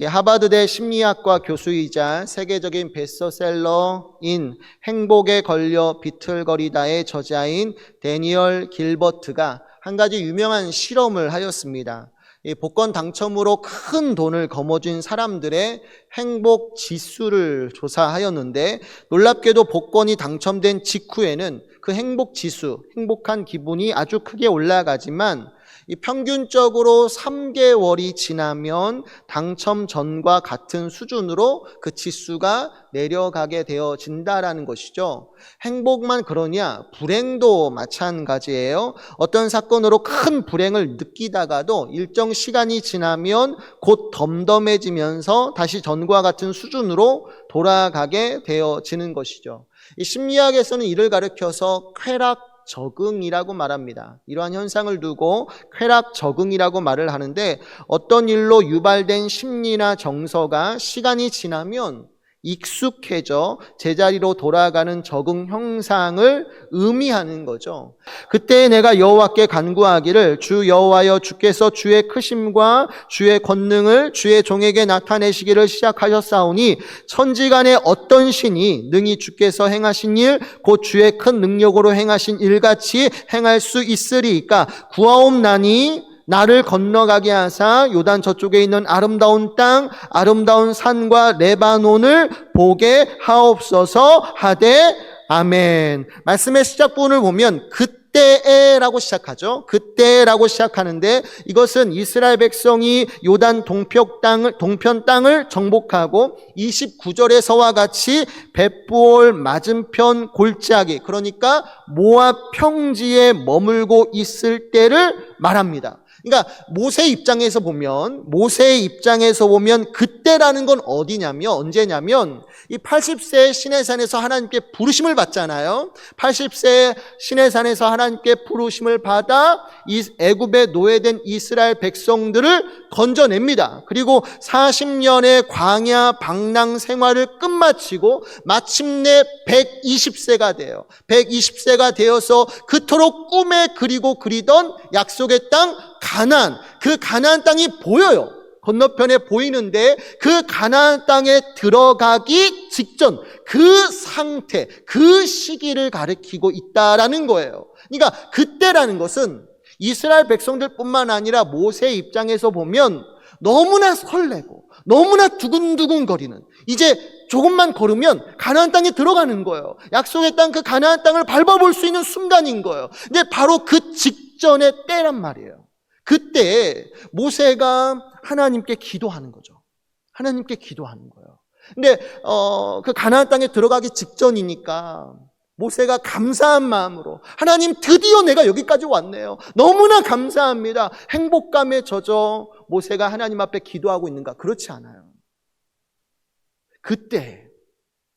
하버드대 심리학과 교수이자 세계적인 베스트셀러인 행복에 걸려 비틀거리다의 저자인 데니얼 길버트가 한 가지 유명한 실험을 하였습니다. 복권 당첨으로 큰 돈을 거머쥔 사람들의 행복 지수를 조사하였는데, 놀랍게도 복권이 당첨된 직후에는 그 행복 지수, 행복한 기분이 아주 크게 올라가지만 평균적으로 3개월이 지나면 당첨 전과 같은 수준으로 그 지수가 내려가게 되어진다라는 것이죠. 행복만 그러냐? 불행도 마찬가지예요. 어떤 사건으로 큰 불행을 느끼다가도 일정 시간이 지나면 곧 덤덤해지면서 다시 전과 같은 수준으로 돌아가게 되어지는 것이죠. 이 심리학에서는 이를 가리켜서 쾌락 적응이라고 말합니다. 이러한 현상을 두고 쾌락 적응이라고 말을 하는데, 어떤 일로 유발된 심리나 정서가 시간이 지나면 익숙해져 제자리로 돌아가는 적응 형상을 의미하는 거죠. 그때 내가 여호와께 간구하기를, 주 여호와여, 주께서 주의 크심과 주의 권능을 주의 종에게 나타내시기를 시작하셨사오니 천지간에 어떤 신이 능히 주께서 행하신 일, 곧 주의 큰 능력으로 행하신 일같이 행할 수 있으리이까? 구하옵나니 나를 건너가게 하사 요단 저쪽에 있는 아름다운 땅, 아름다운 산과 레바논을 보게 하옵소서 하되 아멘. 말씀의 시작 부분을 보면 그때에라고 시작하죠. 그때라고 시작하는데, 이것은 이스라엘 백성이 요단 동편 땅을 정복하고 29절에서와 같이 벳부올 맞은편 골짜기, 그러니까 모압 평지에 머물고 있을 때를 말합니다. 그러니까 모세의 입장에서 보면 그때라는 건 어디냐면, 언제냐면 이 80세 시내산에서 하나님께 부르심을 받잖아요. 80세 시내산에서 하나님께 부르심을 받아 이 애굽에 노예된 이스라엘 백성들을 건져냅니다. 그리고 40년의 광야 방랑 생활을 끝마치고 마침내 120세가 돼요. 120세가 되어서 그토록 꿈에 그리고 그리던 약속의 땅 가나안, 그 가나안 땅이 보여요. 건너편에 보이는데 그 가나안 땅에 들어가기 직전 그 상태, 그 시기를 가리키고 있다라는 거예요. 그러니까 그때라는 것은 이스라엘 백성들뿐만 아니라 모세의 입장에서 보면 너무나 설레고 너무나 두근두근거리는, 이제 조금만 걸으면 가나안 땅에 들어가는 거예요. 약속의 땅, 그 가나안 땅을 밟아볼 수 있는 순간인 거예요. 근데 바로 그 직전의 때란 말이에요. 그때 모세가 하나님께 기도하는 거죠. 하나님께 기도하는 거예요. 근데 그 가나안 땅에 들어가기 직전이니까 모세가 감사한 마음으로, 하나님 드디어 내가 여기까지 왔네요. 너무나 감사합니다. 행복감에 젖어 모세가 하나님 앞에 기도하고 있는가? 그렇지 않아요. 그때,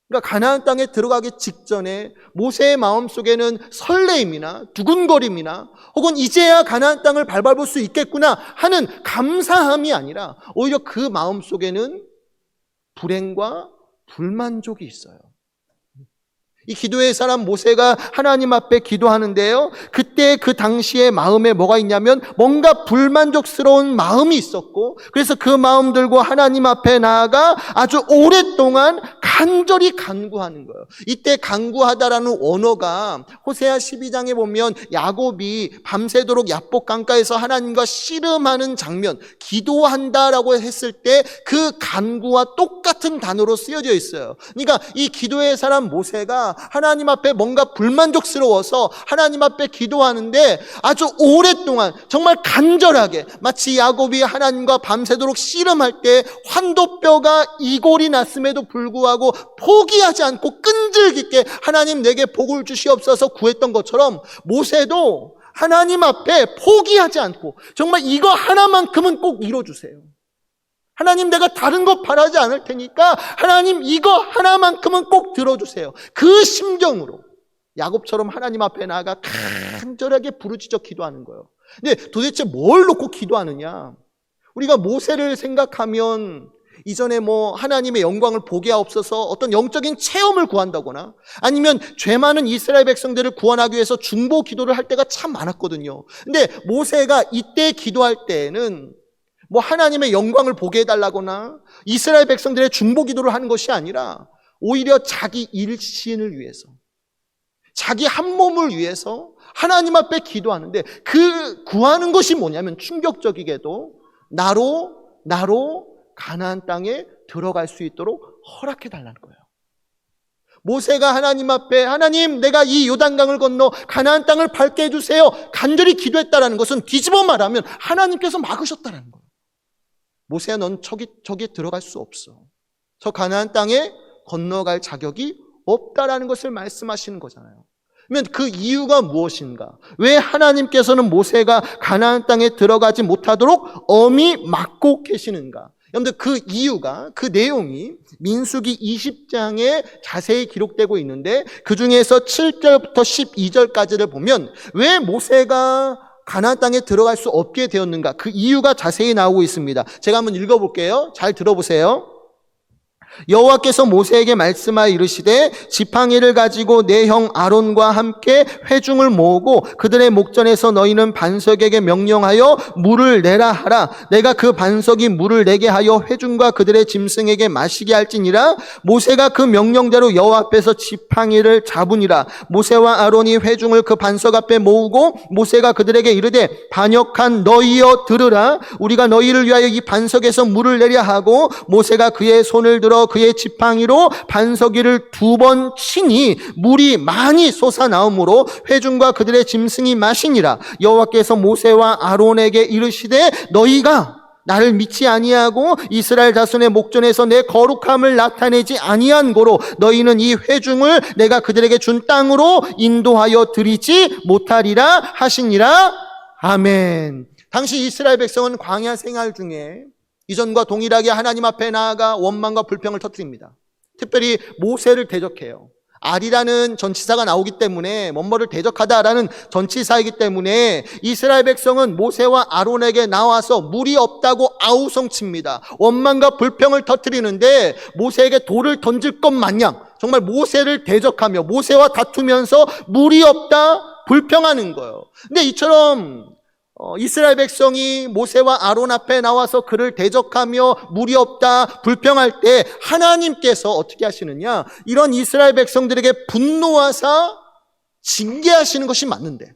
그러니까 가나안 땅에 들어가기 직전에 모세의 마음속에는 설레임이나 두근거림이나 혹은 이제야 가나안 땅을 밟아볼 수 있겠구나 하는 감사함이 아니라 오히려 그 마음속에는 불행과 불만족이 있어요. 이 기도의 사람 모세가 하나님 앞에 기도하는데요, 그때 그 당시에 마음에 뭐가 있냐면 뭔가 불만족스러운 마음이 있었고, 그래서 그 마음 들고 하나님 앞에 나아가 아주 오랫동안 간절히 간구하는 거예요. 이때 간구하다라는 원어가 호세아 12장에 보면 야곱이 밤새도록 야복 강가에서 하나님과 씨름하는 장면, 기도한다라고 했을 때 그 간구와 똑같은 단어로 쓰여져 있어요. 그러니까 이 기도의 사람 모세가 하나님 앞에 뭔가 불만족스러워서 하나님 앞에 기도하는데 아주 오랫동안 정말 간절하게, 마치 야곱이 하나님과 밤새도록 씨름할 때 환도뼈가 이골이 났음에도 불구하고 포기하지 않고 끈질기게 하나님 내게 복을 주시옵소서 구했던 것처럼 모세도 하나님 앞에 포기하지 않고 정말 이거 하나만큼은 꼭 이뤄주세요. 하나님 내가 다른 거 바라지 않을 테니까 하나님 이거 하나만큼은 꼭 들어주세요. 그 심정으로 야곱처럼 하나님 앞에 나아가 간절하게 부르짖어 기도하는 거예요. 근데 도대체 뭘 놓고 기도하느냐? 우리가 모세를 생각하면 이전에 하나님의 영광을 보게 하옵소서, 어떤 영적인 체험을 구한다거나 아니면 죄 많은 이스라엘 백성들을 구원하기 위해서 중보 기도를 할 때가 참 많았거든요. 근데 모세가 이때 기도할 때에는 뭐 하나님의 영광을 보게 해달라거나 이스라엘 백성들의 중보 기도를 하는 것이 아니라 오히려 자기 일신을 위해서, 자기 한 몸을 위해서 하나님 앞에 기도하는데, 그 구하는 것이 뭐냐면 충격적이게도 나로 가나안 땅에 들어갈 수 있도록 허락해 달라는 거예요. 모세가 하나님 앞에, 하나님 내가 이 요단강을 건너 가나안 땅을 밟게 해주세요, 간절히 기도했다라는 것은 뒤집어 말하면 하나님께서 막으셨다는 거예요. 모세야, 넌 저기 들어갈 수 없어. 저 가나안 땅에 건너갈 자격이 없다라는 것을 말씀하시는 거잖아요. 그러면 그 이유가 무엇인가? 왜 하나님께서는 모세가 가나안 땅에 들어가지 못하도록 엄히 막고 계시는가? 여러분들, 그 이유가, 그 내용이 민수기 20장에 자세히 기록되고 있는데, 그 중에서 7절부터 12절까지를 보면 왜 모세가 가나안 땅에 들어갈 수 없게 되었는가, 그 이유가 자세히 나오고 있습니다. 제가 한번 읽어볼게요. 잘 들어보세요. 여호와께서 모세에게 말씀하여 이르시되 지팡이를 가지고 내 형 아론과 함께 회중을 모으고 그들의 목전에서 너희는 반석에게 명령하여 물을 내라 하라. 내가 그 반석이 물을 내게 하여 회중과 그들의 짐승에게 마시게 할지니라. 모세가 그 명령대로 여호와 앞에서 지팡이를 잡으니라. 모세와 아론이 회중을 그 반석 앞에 모으고 모세가 그들에게 이르되 반역한 너희여 들으라. 우리가 너희를 위하여 이 반석에서 물을 내려 하고, 모세가 그의 손을 들어 그의 지팡이로 반석이를 2번 치니 물이 많이 솟아나오므로 회중과 그들의 짐승이 마시니라. 여호와께서 모세와 아론에게 이르시되 너희가 나를 믿지 아니하고 이스라엘 자손의 목전에서 내 거룩함을 나타내지 아니한 고로 너희는 이 회중을 내가 그들에게 준 땅으로 인도하여 드리지 못하리라 하시니라. 아멘. 당시 이스라엘 백성은 광야 생활 중에 이전과 동일하게 하나님 앞에 나아가 원망과 불평을 터뜨립니다. 특별히 모세를 대적해요. 알이라는 전치사가 나오기 때문에, 뭐뭐를 대적하다라는 전치사이기 때문에 이스라엘 백성은 모세와 아론에게 나와서 물이 없다고 아우성칩니다. 원망과 불평을 터뜨리는데 모세에게 돌을 던질 것 마냥 정말 모세를 대적하며 모세와 다투면서 물이 없다 불평하는 거예요. 근데 이처럼 이스라엘 백성이 모세와 아론 앞에 나와서 그를 대적하며 물이 없다 불평할 때 하나님께서 어떻게 하시느냐, 이런 이스라엘 백성들에게 분노하사 징계하시는 것이 맞는데,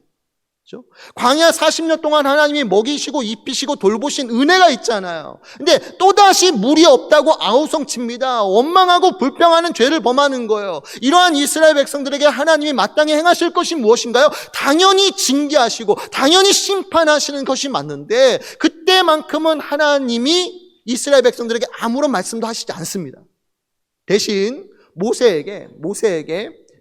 그렇죠? 광야 40년 동안 하나님이 먹이시고 입히시고 돌보신 은혜가 있잖아요. 근데 또다시 물이 없다고 아우성칩니다. 원망하고 불평하는 죄를 범하는 거예요. 이러한 이스라엘 백성들에게 하나님이 마땅히 행하실 것이 무엇인가요? 당연히 징계하시고 당연히 심판하시는 것이 맞는데, 그때만큼은 하나님이 이스라엘 백성들에게 아무런 말씀도 하시지 않습니다. 대신 모세에게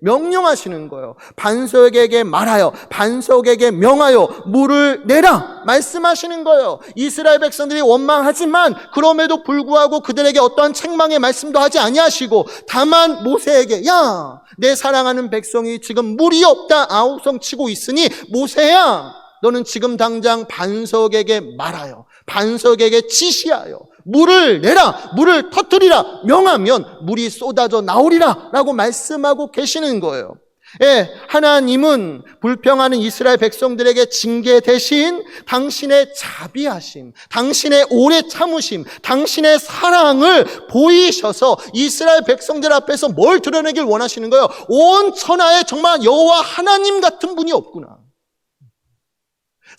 명령하시는 거예요. 반석에게 말하여, 반석에게 명하여 물을 내라 말씀하시는 거예요. 이스라엘 백성들이 원망하지만 그럼에도 불구하고 그들에게 어떠한 책망의 말씀도 하지 아니하시고, 다만 모세에게 야, 내 사랑하는 백성이 지금 물이 없다 아우성치고 있으니 모세야, 너는 지금 당장 반석에게 말하여, 반석에게 지시하여 물을 내라, 물을 터뜨리라 명하면 물이 쏟아져 나오리라 라고 말씀하고 계시는 거예요. 예, 하나님은 불평하는 이스라엘 백성들에게 징계 대신 당신의 자비하심, 당신의 오래 참으심, 당신의 사랑을 보이셔서 이스라엘 백성들 앞에서 뭘 드러내길 원하시는 거예요? 온 천하에 정말 여호와 하나님 같은 분이 없구나.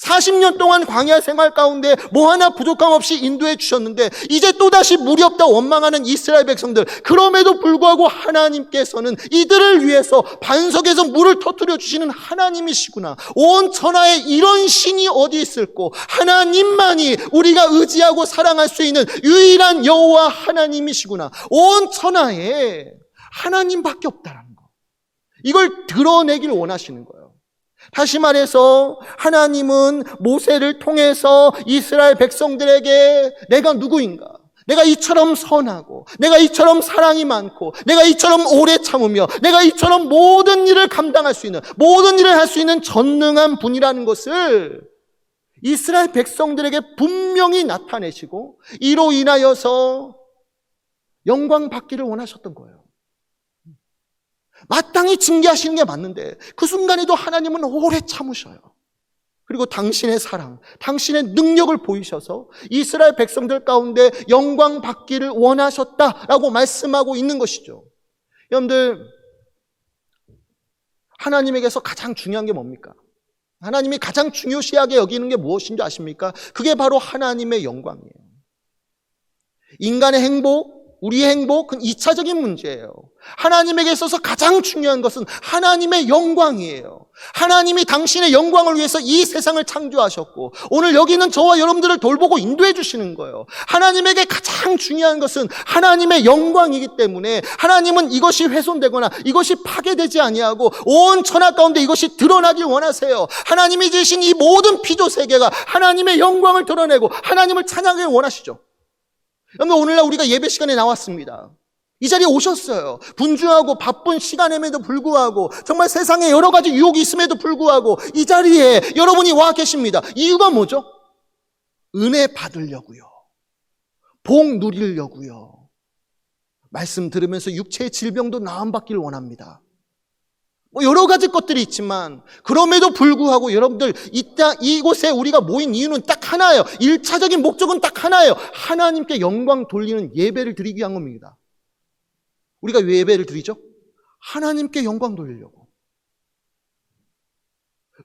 40년 동안 광야 생활 가운데 뭐 하나 부족함 없이 인도해 주셨는데 이제 또다시 물이 없다 원망하는 이스라엘 백성들, 그럼에도 불구하고 하나님께서는 이들을 위해서 반석에서 물을 터뜨려 주시는 하나님이시구나. 온 천하에 이런 신이 어디 있을꼬? 하나님만이 우리가 의지하고 사랑할 수 있는 유일한 여호와 하나님이시구나. 온 천하에 하나님밖에 없다라는 거, 이걸 드러내길 원하시는 거예요. 다시 말해서 하나님은 모세를 통해서 이스라엘 백성들에게 내가 누구인가, 내가 이처럼 선하고, 내가 이처럼 사랑이 많고, 내가 이처럼 오래 참으며, 내가 이처럼 모든 일을 감당할 수 있는, 모든 일을 할 수 있는 전능한 분이라는 것을 이스라엘 백성들에게 분명히 나타내시고 이로 인하여서 영광 받기를 원하셨던 거예요. 마땅히 징계하시는 게 맞는데 그 순간에도 하나님은 오래 참으셔요. 그리고 당신의 사랑, 당신의 능력을 보이셔서 이스라엘 백성들 가운데 영광 받기를 원하셨다라고 말씀하고 있는 것이죠. 여러분들, 하나님에게서 가장 중요한 게 뭡니까? 하나님이 가장 중요시하게 여기는 게 무엇인 줄 아십니까? 그게 바로 하나님의 영광이에요. 인간의 행복, 우리의 행복은 2차적인 문제예요. 하나님에게 있어서 가장 중요한 것은 하나님의 영광이에요. 하나님이 당신의 영광을 위해서 이 세상을 창조하셨고 오늘 여기 있는 저와 여러분들을 돌보고 인도해 주시는 거예요. 하나님에게 가장 중요한 것은 하나님의 영광이기 때문에 하나님은 이것이 훼손되거나 이것이 파괴되지 아니하고 온 천하 가운데 이것이 드러나길 원하세요. 하나님이 지으신 이 모든 피조 세계가 하나님의 영광을 드러내고 하나님을 찬양하길 원하시죠. 여러분, 오늘날 우리가 예배 시간에 나왔습니다. 이 자리에 오셨어요. 분주하고 바쁜 시간임에도 불구하고 정말 세상에 여러 가지 유혹이 있음에도 불구하고 이 자리에 여러분이 와 계십니다. 이유가 뭐죠? 은혜 받으려고요. 복 누리려고요. 말씀 들으면서 육체의 질병도 나음받기를 원합니다. 여러 가지 것들이 있지만 그럼에도 불구하고 여러분들 이곳에 우리가 모인 이유는 딱 하나예요. 1차적인 목적은 딱 하나예요. 하나님께 영광 돌리는 예배를 드리기 위한 겁니다. 우리가 왜 예배를 드리죠? 하나님께 영광 돌리려고.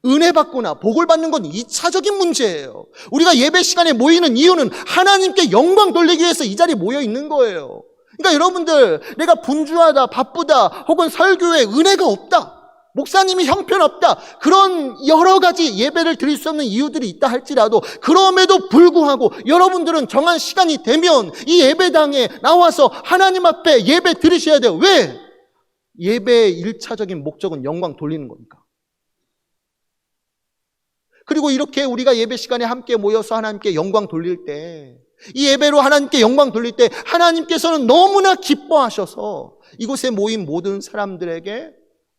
은혜 받거나 복을 받는 건 2차적인 문제예요. 우리가 예배 시간에 모이는 이유는 하나님께 영광 돌리기 위해서 이 자리에 모여 있는 거예요. 그러니까 여러분들, 내가 분주하다, 바쁘다, 혹은 설교에 은혜가 없다, 목사님이 형편없다, 그런 여러 가지 예배를 드릴 수 없는 이유들이 있다 할지라도 그럼에도 불구하고 여러분들은 정한 시간이 되면 이 예배당에 나와서 하나님 앞에 예배 드리셔야 돼요. 왜? 예배의 1차적인 목적은 영광 돌리는 거니까. 그리고 이렇게 우리가 예배 시간에 함께 모여서 하나님께 영광 돌릴 때, 이 예배로 하나님께 영광 돌릴 때 하나님께서는 너무나 기뻐하셔서 이곳에 모인 모든 사람들에게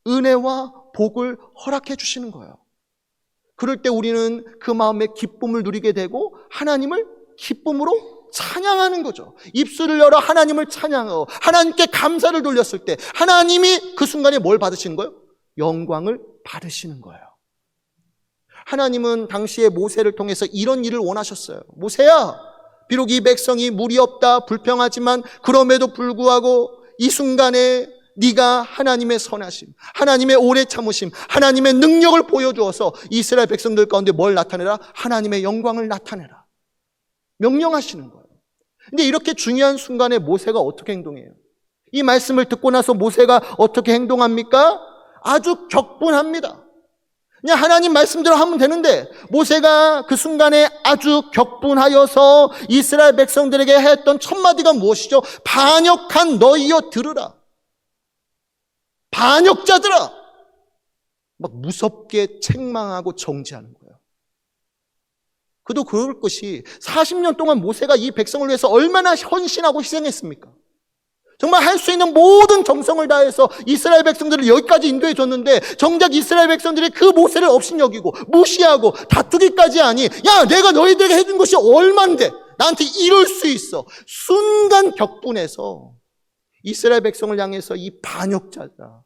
은혜와 복을 허락해 주시는 거예요. 그럴 때 우리는 그 마음에 기쁨을 누리게 되고 하나님을 기쁨으로 찬양하는 거죠. 입술을 열어 하나님을 찬양하고 하나님께 감사를 돌렸을 때 하나님이 그 순간에 뭘 받으시는 거예요? 영광을 받으시는 거예요. 하나님은 당시에 모세를 통해서 이런 일을 원하셨어요. 모세야, 비록 이 백성이 물이 없다, 불평하지만 그럼에도 불구하고 이 순간에 네가 하나님의 선하심, 하나님의 오래 참으심, 하나님의 능력을 보여주어서 이스라엘 백성들 가운데 뭘 나타내라? 하나님의 영광을 나타내라. 명령하시는 거예요. 근데 이렇게 중요한 순간에 모세가 어떻게 행동해요? 이 말씀을 듣고 나서 모세가 어떻게 행동합니까? 아주 격분합니다. 그냥 하나님 말씀대로 하면 되는데 모세가 그 순간에 아주 격분하여서 이스라엘 백성들에게 했던 첫 마디가 무엇이죠? 반역한 너희여 들으라. 반역자들아! 막 무섭게 책망하고 정죄하는 거예요. 그도 그럴 것이 40년 동안 모세가 이 백성을 위해서 얼마나 헌신하고 희생했습니까? 정말 할 수 있는 모든 정성을 다해서 이스라엘 백성들을 여기까지 인도해 줬는데 정작 이스라엘 백성들이 그 모세를 업신여기고 무시하고 다투기까지 하니 야, 내가 너희들에게 해준 것이 얼만데 나한테 이럴 수 있어. 순간 격분해서 이스라엘 백성을 향해서 이 반역자다,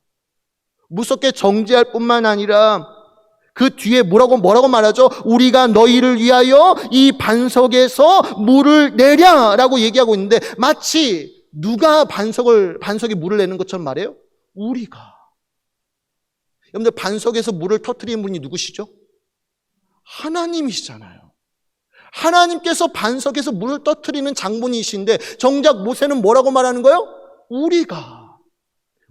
무섭게 정죄할 뿐만 아니라 그 뒤에 뭐라고 말하죠? 우리가 너희를 위하여 이 반석에서 물을 내랴라고 얘기하고 있는데 마치 누가 반석에 물을 내는 것처럼 말해요? 우리가. 여러분들, 반석에서 물을 터뜨리는 분이 누구시죠? 하나님이시잖아요. 하나님께서 반석에서 물을 터뜨리는 장본이신데 정작 모세는 뭐라고 말하는 거예요?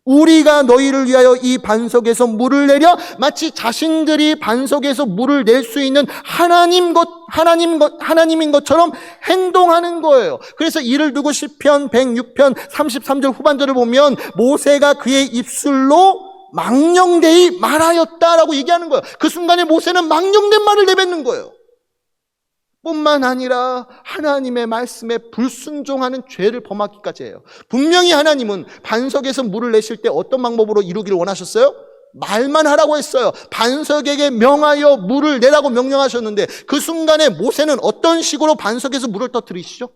우리가 너희를 위하여 이 반석에서 물을 내려 마치 자신들이 반석에서 물을 낼 수 있는 하나님인 것처럼 행동하는 거예요. 그래서 이를 두고 시편 106편 33절 후반절을 보면 모세가 그의 입술로 망령되이 말하였다라고 얘기하는 거예요. 그 순간에 모세는 망령된 말을 내뱉는 거예요. 뿐만 아니라 하나님의 말씀에 불순종하는 죄를 범하기까지 해요. 분명히 하나님은 반석에서 물을 내실 때 어떤 방법으로 이루기를 원하셨어요? 말만 하라고 했어요. 반석에게 명하여 물을 내라고 명령하셨는데 그 순간에 모세는 어떤 식으로 반석에서 물을 터뜨리시죠?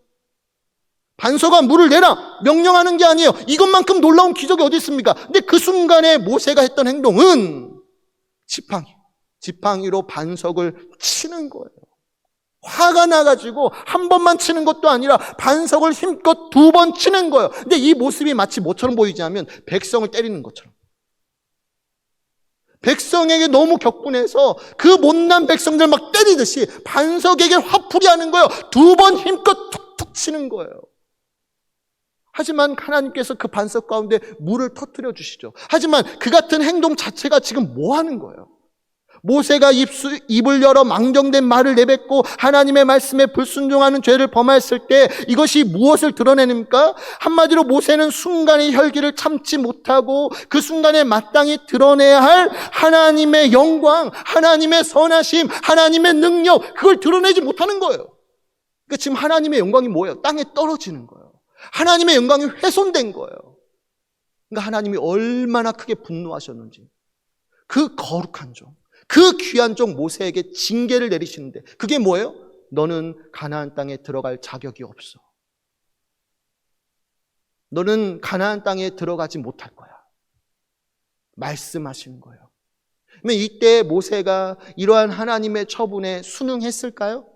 반석아 물을 내라 명령하는 게 아니에요. 이것만큼 놀라운 기적이 어디 있습니까? 근데 그 순간에 모세가 했던 행동은 지팡이 지팡이로 반석을 치는 거예요. 화가 나가지고 한 번만 치는 것도 아니라 반석을 힘껏 2번 치는 거예요. 근데 이 모습이 마치 뭐처럼 보이지 않으면 백성을 때리는 것처럼. 백성에게 너무 격분해서 그 못난 백성들 막 때리듯이 반석에게 화풀이 하는 거예요. 2번 힘껏 툭툭 치는 거예요. 하지만 하나님께서 그 반석 가운데 물을 터뜨려 주시죠. 하지만 그 같은 행동 자체가 지금 뭐 하는 거예요? 모세가 입을 열어 망정된 말을 내뱉고 하나님의 말씀에 불순종하는 죄를 범하였을 때 이것이 무엇을 드러내니까? 한마디로 모세는 순간의 혈기를 참지 못하고 그 순간에 마땅히 드러내야 할 하나님의 영광, 하나님의 선하심, 하나님의 능력, 그걸 드러내지 못하는 거예요. 그러니까 지금 하나님의 영광이 뭐예요? 땅에 떨어지는 거예요. 하나님의 영광이 훼손된 거예요. 그러니까 하나님이 얼마나 크게 분노하셨는지, 그 거룩한 종, 그 귀한 종 모세에게 징계를 내리시는데 그게 뭐예요? 너는 가나안 땅에 들어갈 자격이 없어. 너는 가나안 땅에 들어가지 못할 거야. 말씀하시는 거예요. 그러면 이때 모세가 이러한 하나님의 처분에 순응했을까요?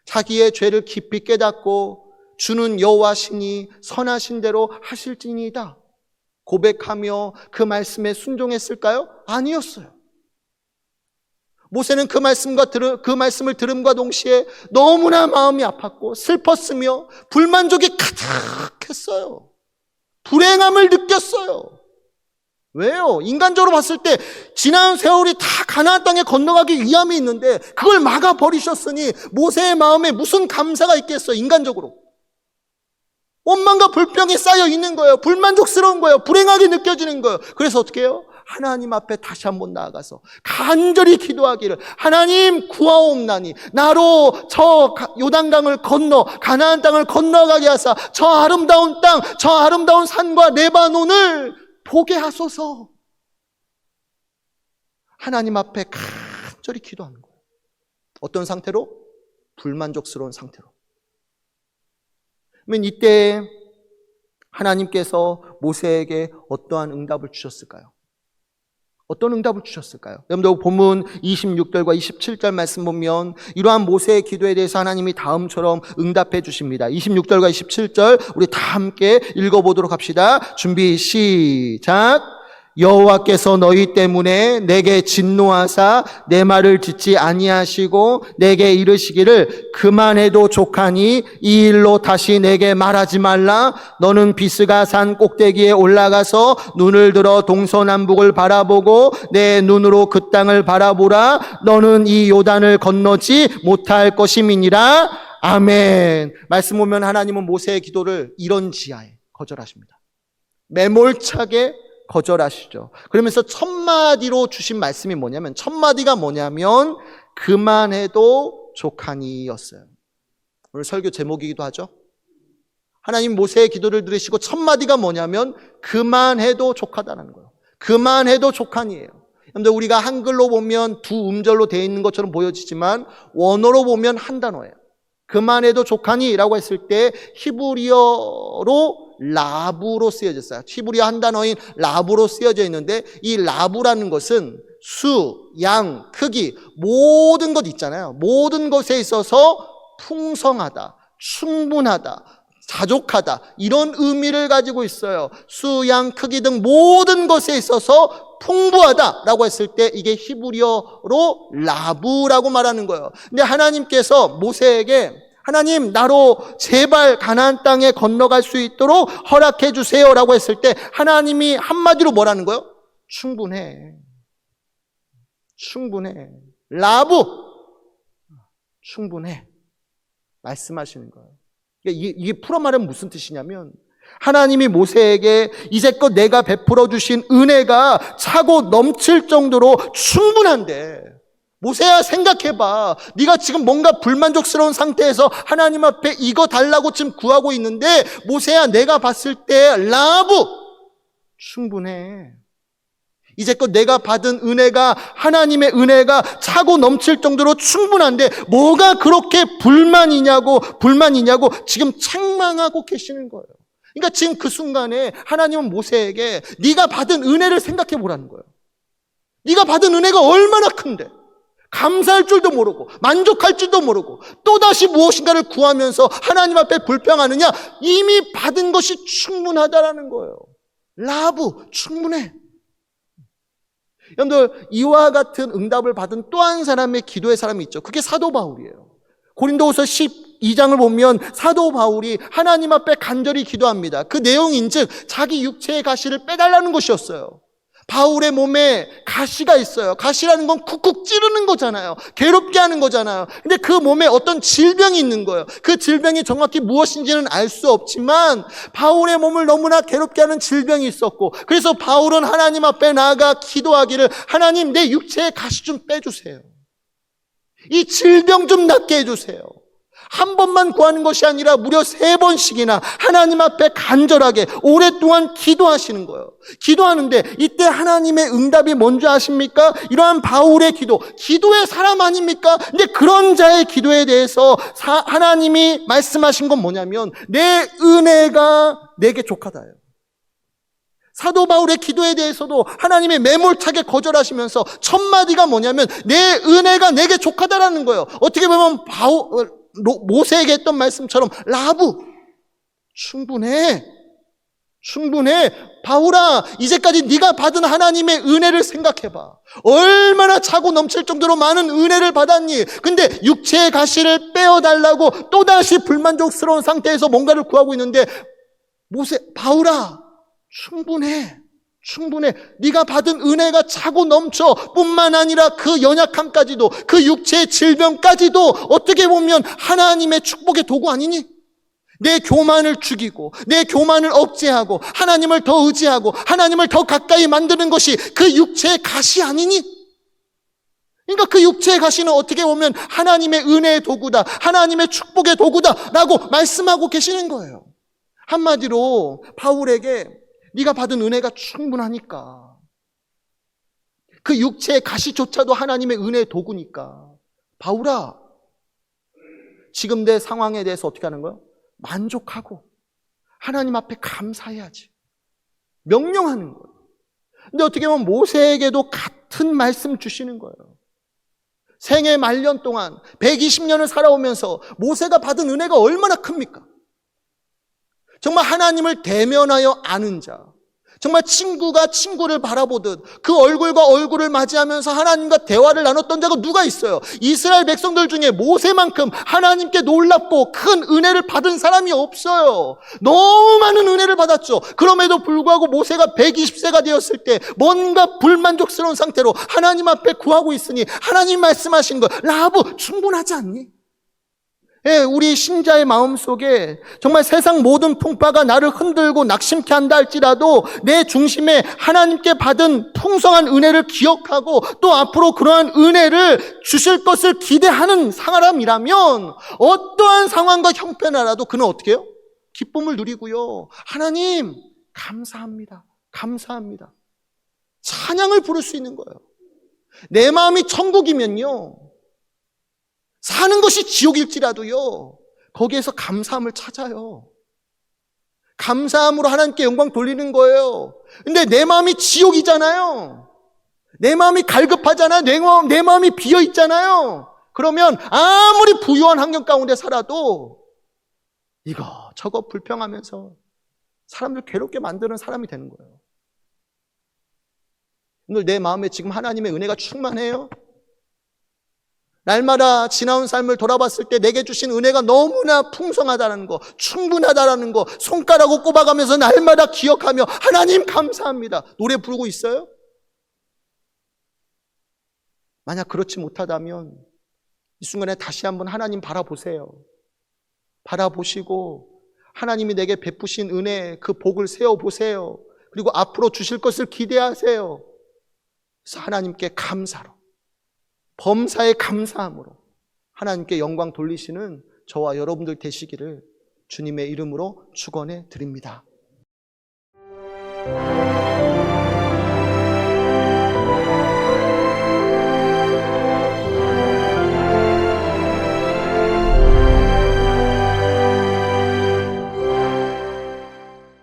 자기의 죄를 깊이 깨닫고 주는 여호와 신이 선하신 대로 하실지니이다 고백하며 그 말씀에 순종했을까요? 아니었어요. 모세는 그 말씀을 들음과 동시에 너무나 마음이 아팠고 슬펐으며 불만족이 가득했어요. 불행함을 느꼈어요. 왜요? 인간적으로 봤을 때 지난 세월이 다 가나안 땅에 건너가기 위함이 있는데 그걸 막아버리셨으니 모세의 마음에 무슨 감사가 있겠어요? 인간적으로. 원망과 불평이 쌓여 있는 거예요. 불만족스러운 거예요. 불행하게 느껴지는 거예요. 그래서 어떻게 해요? 하나님 앞에 다시 한번 나아가서 간절히 기도하기를, 하나님 구하옵나니 나로 저 요단강을 건너 가나안 땅을 건너가게 하사 저 아름다운 땅, 저 아름다운 산과 레바논을 보게 하소서. 하나님 앞에 간절히 기도하는 거예요. 어떤 상태로? 불만족스러운 상태로. 그러면 이때 하나님께서 모세에게 어떠한 응답을 주셨을까요? 어떤 응답을 주셨을까요? 여러분들 본문 26절과 27절 말씀 보면 이러한 모세의 기도에 대해서 하나님이 다음처럼 응답해 주십니다. 26절과 27절 우리 다 함께 읽어보도록 합시다. 준비 시작. 여호와께서 너희 때문에 내게 진노하사 내 말을 듣지 아니하시고 내게 이르시기를 그만해도 족하니 이 일로 다시 내게 말하지 말라. 너는 비스가 산 꼭대기에 올라가서 눈을 들어 동서남북을 바라보고 내 눈으로 그 땅을 바라보라. 너는 이 요단을 건너지 못할 것임이니라. 아멘. 말씀 보면 하나님은 모세의 기도를 이런 지하에 거절하십니다. 매몰차게 거절하시죠. 그러면서 첫 마디로 주신 말씀이 뭐냐면, 첫 마디가 뭐냐면 그만해도 족하니였어요. 오늘 설교 제목이기도 하죠. 하나님 모세의 기도를 들으시고 첫 마디가 뭐냐면 그만해도 족하다는 거예요. 그만해도 족하니예요. 여러분들 우리가 한글로 보면 두 음절로 되어 있는 것처럼 보여지지만 원어로 보면 한 단어예요. 그만해도 족하니라고 했을 때 히브리어로 라부로 쓰여졌어요. 히브리어 한 단어인 라부로 쓰여져 있는데 이 라부라는 것은 수, 양, 크기 모든 것 있잖아요. 모든 것에 있어서 풍성하다, 충분하다, 자족하다 이런 의미를 가지고 있어요. 수, 양, 크기 등 모든 것에 있어서 풍부하다라고 했을 때 이게 히브리어로 라부라고 말하는 거예요. 근데 하나님께서 모세에게 하나님 나로 제발 가나안 땅에 건너갈 수 있도록 허락해 주세요라고 했을 때 하나님이 한마디로 뭐라는 거예요? 충분해. 충분해. 라부. 충분해. 말씀하시는 거예요. 이게 풀어 말하면 무슨 뜻이냐면 하나님이 모세에게 이제껏 내가 베풀어 주신 은혜가 차고 넘칠 정도로 충분한데 모세야 생각해봐. 네가 지금 뭔가 불만족스러운 상태에서 하나님 앞에 이거 달라고 지금 구하고 있는데 모세야 내가 봤을 때 라부 충분해. 이제껏 내가 받은 은혜가 하나님의 은혜가 차고 넘칠 정도로 충분한데 뭐가 그렇게 불만이냐고 지금 책망하고 계시는 거예요. 그러니까 지금 그 순간에 하나님은 모세에게 네가 받은 은혜를 생각해 보라는 거예요. 네가 받은 은혜가 얼마나 큰데 감사할 줄도 모르고 만족할 줄도 모르고 또다시 무엇인가를 구하면서 하나님 앞에 불평하느냐? 이미 받은 것이 충분하다라는 거예요. 라브, 충분해. 여러분들, 이와 같은 응답을 받은 또 한 사람의 기도의 사람이 있죠. 그게 사도 바울이에요. 고린도후서 12장을 보면 사도 바울이 하나님 앞에 간절히 기도합니다. 그 내용인즉 자기 육체의 가시를 빼달라는 것이었어요. 바울의 몸에 가시가 있어요. 가시라는 건 쿡쿡 찌르는 거잖아요. 괴롭게 하는 거잖아요. 근데 그 몸에 어떤 질병이 있는 거예요. 그 질병이 정확히 무엇인지는 알 수 없지만 바울의 몸을 너무나 괴롭게 하는 질병이 있었고, 그래서 바울은 하나님 앞에 나아가 기도하기를, 하나님, 내 육체의 가시 좀 빼주세요. 이 질병 좀 낫게 해주세요. 한 번만 구하는 것이 아니라 무려 3번씩이나 하나님 앞에 간절하게 오랫동안 기도하시는 거예요. 기도하는데 이때 하나님의 응답이 뭔지 아십니까? 이러한 바울의 기도, 기도의 사람 아닙니까? 근데 그런 자의 기도에 대해서 하나님이 말씀하신 건 뭐냐면, 내 은혜가 내게 족하다예요. 사도 바울의 기도에 대해서도 하나님의 매몰차게 거절하시면서 첫 마디가 뭐냐면, 내 은혜가 내게 족하다라는 거예요. 어떻게 보면 모세에게 했던 말씀처럼 라브, 충분해. 바울아, 이제까지 네가 받은 하나님의 은혜를 생각해봐. 얼마나 차고 넘칠 정도로 많은 은혜를 받았니? 근데 육체의 가시를 빼어달라고 또다시 불만족스러운 상태에서 뭔가를 구하고 있는데, 바울아, 충분해. 네가 받은 은혜가 차고 넘쳐. 뿐만 아니라 그 연약함까지도, 그 육체의 질병까지도 어떻게 보면 하나님의 축복의 도구 아니니? 내 교만을 죽이고 내 교만을 억제하고 하나님을 더 의지하고 하나님을 더 가까이 만드는 것이 그 육체의 가시 아니니? 그러니까 그 육체의 가시는 어떻게 보면 하나님의 은혜의 도구다, 하나님의 축복의 도구다라고 말씀하고 계시는 거예요. 한마디로 바울에게 네가 받은 은혜가 충분하니까, 그 육체의 가시조차도 하나님의 은혜의 도구니까, 바울아, 지금 내 상황에 대해서 어떻게 하는 거야? 만족하고 하나님 앞에 감사해야지. 명령하는 거예요. 근데 어떻게 보면 모세에게도 같은 말씀 주시는 거예요. 생애 말년 동안 120년을 살아오면서 모세가 받은 은혜가 얼마나 큽니까? 정말 하나님을 대면하여 아는 자, 정말 친구가 친구를 바라보듯 그 얼굴과 얼굴을 맞이하면서 하나님과 대화를 나눴던 자가 누가 있어요? 이스라엘 백성들 중에 모세만큼 하나님께 놀랍고 큰 은혜를 받은 사람이 없어요. 너무 많은 은혜를 받았죠. 그럼에도 불구하고 모세가 120세가 되었을 때 뭔가 불만족스러운 상태로 하나님 앞에 구하고 있으니 하나님 말씀하신 거, 라브, 충분하지 않니? 예, 우리 신자의 마음속에 정말 세상 모든 풍파가 나를 흔들고 낙심케 한다 할지라도 내 중심에 하나님께 받은 풍성한 은혜를 기억하고 또 앞으로 그러한 은혜를 주실 것을 기대하는 사람이라면 어떠한 상황과 형편하라도 그는 어떻게 해요? 기쁨을 누리고요. 하나님, 감사합니다. 찬양을 부를 수 있는 거예요. 내 마음이 천국이면요, 사는 것이 지옥일지라도요, 거기에서 감사함을 찾아요. 감사함으로 하나님께 영광 돌리는 거예요. 근데 내 마음이 지옥이잖아요. 내 마음이 갈급하잖아요. 내 마음이 비어있잖아요. 그러면 아무리 부유한 환경 가운데 살아도 이거 저거 불평하면서 사람들 괴롭게 만드는 사람이 되는 거예요. 오늘 내 마음에 지금 하나님의 은혜가 충만해요? 날마다 지나온 삶을 돌아봤을 때 내게 주신 은혜가 너무나 풍성하다는 거, 충분하다는 거 손가락으로 꼽아가면서 날마다 기억하며 하나님 감사합니다. 노래 부르고 있어요? 만약 그렇지 못하다면 이 순간에 다시 한번 하나님 바라보세요. 바라보시고 하나님이 내게 베푸신 은혜, 그 복을 세워보세요. 그리고 앞으로 주실 것을 기대하세요. 그래서 하나님께 감사로, 범사에 감사함으로 하나님께 영광 돌리시는 저와 여러분들 되시기를 주님의 이름으로 축원해 드립니다.